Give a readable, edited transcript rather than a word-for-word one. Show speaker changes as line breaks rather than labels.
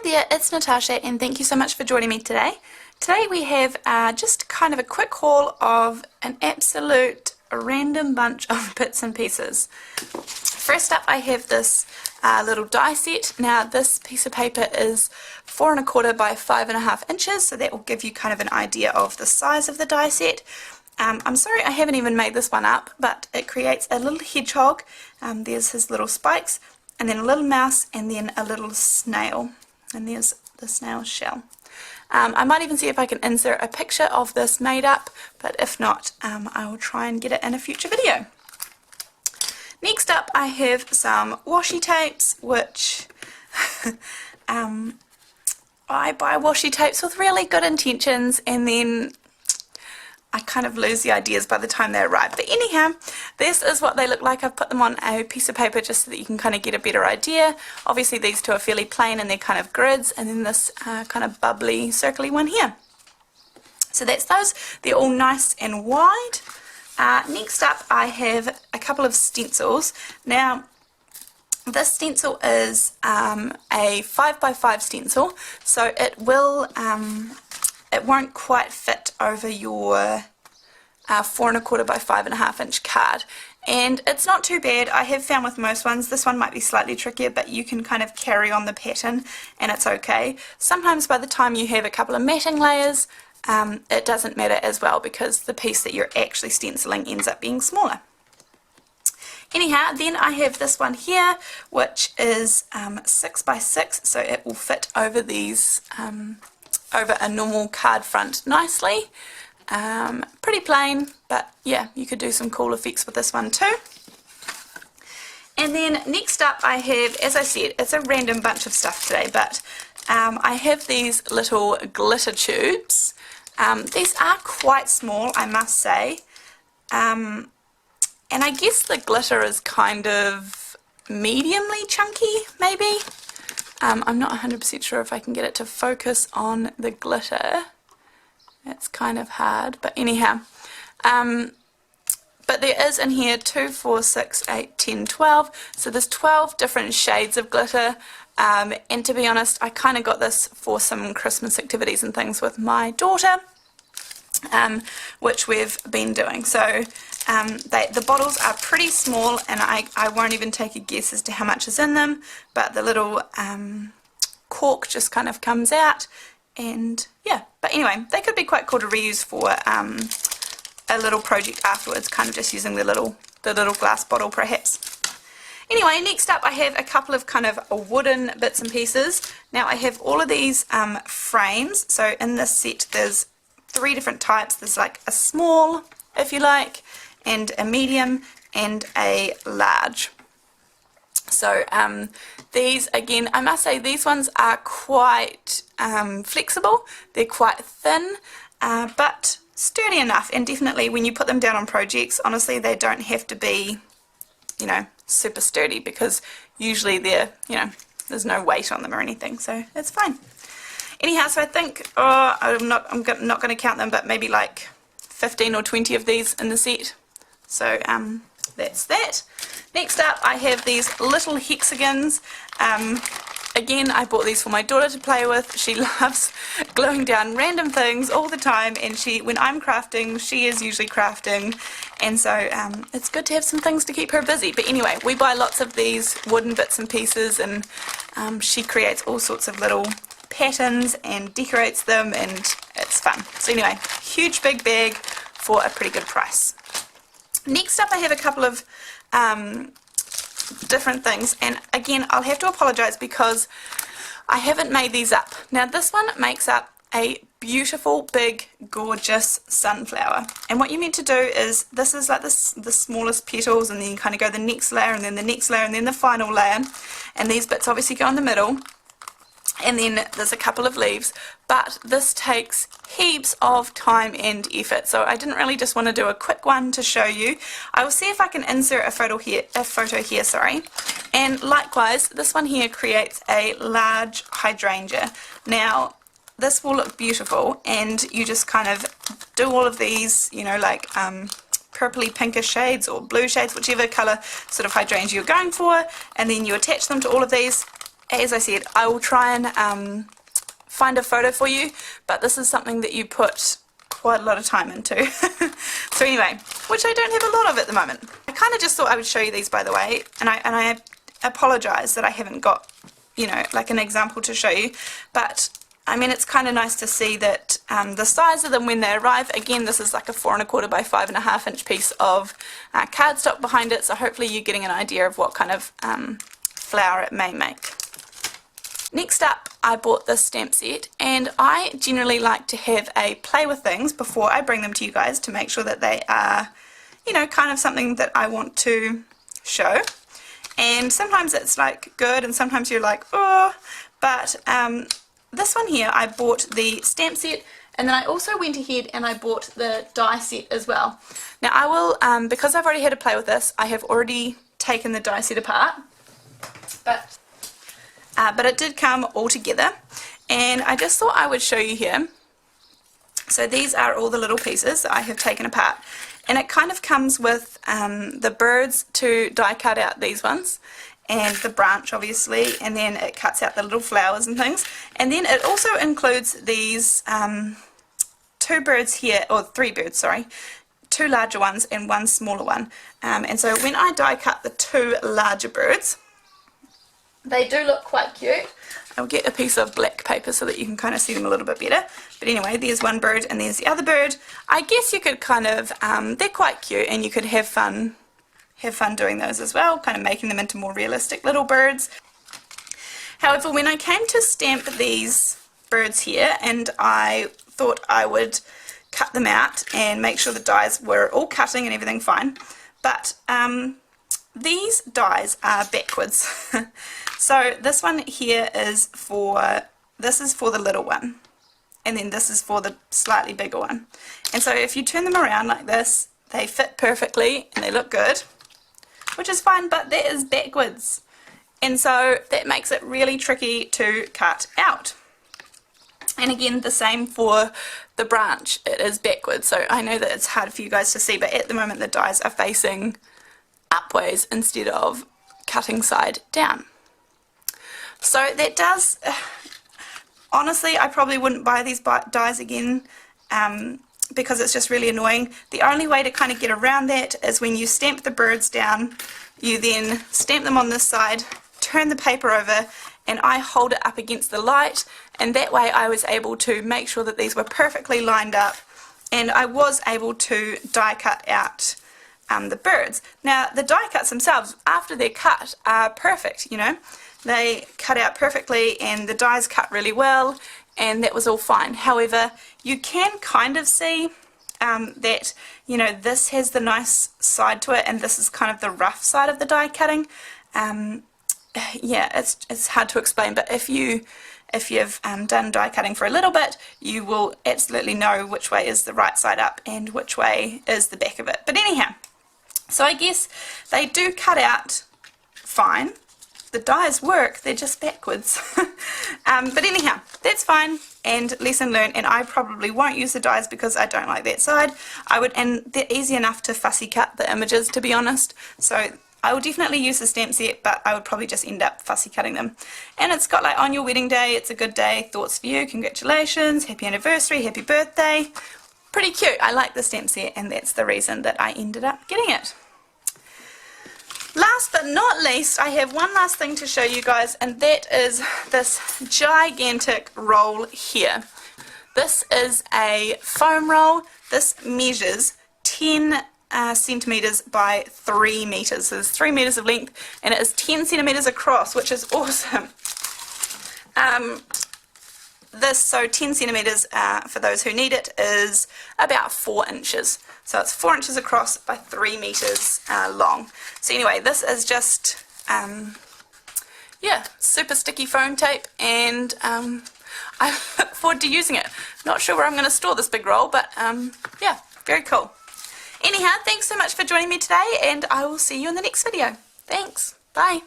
there, it's Natasha and thank you so much for joining me today. Today we have just kind of a quick haul of an absolute random bunch of bits and pieces. First up I have this little die set. Now this piece of paper is 4 1/4 by 5.5 inches, so that will give you kind of an idea of the size of the die set. I'm sorry I haven't even made this one up, but it creates a little hedgehog. There's his little spikes, and then a little mouse, and then a little snail, and there's the snail's shell. I might even see if I can insert a picture of this made up, but if not, I will try and get it in a future video. Next up I have some washi tapes, which I buy washi tapes with really good intentions and then I kind of lose the ideas by the time they arrive. But anyhow, this is what they look like. I've put them on a piece of paper just so that you can kind of get a better idea. Obviously these two are fairly plain and they're kind of grids, and then this kind of bubbly circly one here. So that's those. They're all nice and wide. Next up I have a couple of stencils. Now this stencil is a 5x5 stencil, so it will it won't quite fit over your 4 1/4 by 5.5 inch card, and it's not too bad. I have found with most ones, this one might be slightly trickier, but you can kind of carry on the pattern and it's okay. Sometimes by the time you have a couple of matting layers, it doesn't matter as well because the piece that you're actually stenciling ends up being smaller. Anyhow, then I have this one here, which is 6x6, so it will fit over these over a normal card front nicely. Pretty plain, but yeah, you could do some cool effects with this one too. And then next up I have, as I said, it's a random bunch of stuff today, but I have these little glitter tubes. These are quite small, I must say, and I guess the glitter is kind of mediumly chunky, maybe. I'm not 100% sure if I can get it to focus on the glitter. It's kind of hard, but anyhow. But there is in here 2, 4, 6, 8, 10, 12. So there's 12 different shades of glitter. And to be honest, I kind of got this for some Christmas activities and things with my daughter, which we've been doing. So the bottles are pretty small, and I won't even take a guess as to how much is in them, but the little cork just kind of comes out, and yeah. But anyway, they could be quite cool to reuse for a little project afterwards, kind of just using the little glass bottle perhaps. Anyway, next up I have a couple of kind of wooden bits and pieces. Now I have all of these frames. So in this set there's 3 different types. There's like a small, if you like, and a medium and a large. So these, again, I must say these ones are quite flexible. They're quite thin, but sturdy enough, and definitely when you put them down on projects, honestly they don't have to be, you know, super sturdy, because usually they're, you know, there's no weight on them or anything, so it's fine. Anyhow, so I think, I'm not going to count them, but maybe like 15 or 20 of these in the set. So that's that. Next up I have these little hexagons. Again, I bought these for my daughter to play with. She loves gluing down random things all the time, and when I'm crafting, she is usually crafting, and so it's good to have some things to keep her busy. But anyway, we buy lots of these wooden bits and pieces, and she creates all sorts of little patterns and decorates them, and it's fun. So anyway, huge big bag for a pretty good price. Next up I have a couple of different things, and again I'll have to apologize because I haven't made these up. Now this one makes up a beautiful big gorgeous sunflower, and what you meant to do is, this is like the smallest petals, and then you kind of go the next layer and then the next layer and then the final layer, and these bits obviously go in the middle, and then there's a couple of leaves, but this takes heaps of time and effort, so I didn't really just want to do a quick one to show you. I will see if I can insert a photo here, sorry. And likewise, this one here creates a large hydrangea. Now this will look beautiful, and you just kind of do all of these, you know, like purpley pinkish shades or blue shades, whichever colour sort of hydrangea you're going for, and then you attach them to all of these, as I said, I will try and find a photo for you, but this is something that you put quite a lot of time into. So anyway, which I don't have a lot of at the moment. I kind of just thought I would show you these, by the way, and I apologize that I haven't got, you know, like an example to show you, but I mean, it's kind of nice to see that the size of them when they arrive. Again, this is like a 4 1/4 by 5 1/2 inch piece of cardstock behind it, so hopefully you're getting an idea of what kind of flower it may make. Next up, I bought this stamp set, and I generally like to have a play with things before I bring them to you guys to make sure that they are, you know, kind of something that I want to show. And sometimes it's like good, and sometimes you're like, oh, but this one here, I bought the stamp set, and then I also went ahead and I bought the die set as well. Now I will, because I've already had a play with this, I have already taken the die set apart, but it did come all together, and I just thought I would show you here. So these are all the little pieces that I have taken apart, and it kind of comes with the birds to die cut out, these ones, and the branch obviously, and then it cuts out the little flowers and things, and then it also includes these 2 birds here, or 3 birds, sorry, 2 larger ones and 1 smaller one, and so when I die cut the 2 larger birds, they do look quite cute. I'll get a piece of black paper so that you can kind of see them a little bit better, but anyway, there's one bird and there's the other bird. I guess you could kind of, they're quite cute, and you could have fun doing those as well, kind of making them into more realistic little birds. However, when I came to stamp these birds here, and I thought I would cut them out and make sure the dies were all cutting and everything fine, but these dies are backwards. So this one here is for the little one, and then this is for the slightly bigger one. And so if you turn them around like this, they fit perfectly and they look good, which is fine, but that is backwards, and so that makes it really tricky to cut out. And again, the same for the branch, it is backwards, so I know that it's hard for you guys to see, but at the moment the dies are facing upwards instead of cutting side down. So that does, honestly, I probably wouldn't buy these dies again, because it's just really annoying. The only way to kind of get around that is when you stamp the birds down, you then stamp them on this side, turn the paper over, and I hold it up against the light, and that way I was able to make sure that these were perfectly lined up, and I was able to die cut out the birds. Now the die cuts themselves, after they're cut, are perfect, you know. They cut out perfectly and the dies cut really well, and that was all fine. However, you can kind of see that, you know, this has the nice side to it, and this is kind of the rough side of the die cutting. Yeah, it's hard to explain, but if you've done die cutting for a little bit, you will absolutely know which way is the right side up and which way is the back of it. But anyhow, so I guess they do cut out fine. The dies work, they're just backwards. But anyhow, that's fine, and lesson learned, and I probably won't use the dies because I don't like that side. And they're easy enough to fussy cut the images, to be honest, so I will definitely use the stamp set, but I would probably just end up fussy cutting them. And it's got like, on your wedding day, it's a good day, thoughts for you, congratulations, happy anniversary, happy birthday. Pretty cute. I like the stamp set, and that's the reason that I ended up getting it. Last but not least, I have one last thing to show you guys, and that is this gigantic roll here. This is a foam roll. This measures 10 centimeters by 3 meters. So there's 3 meters of length, and it is 10 centimeters across, which is awesome. So 10 centimeters, for those who need it, is about 4 inches. So it's 4 inches across by 3 meters long. So anyway, this is just, yeah, super sticky foam tape, and I look forward to using it. Not sure where I'm going to store this big roll, but yeah, very cool. Anyhow, thanks so much for joining me today, and I will see you in the next video. Thanks. Bye.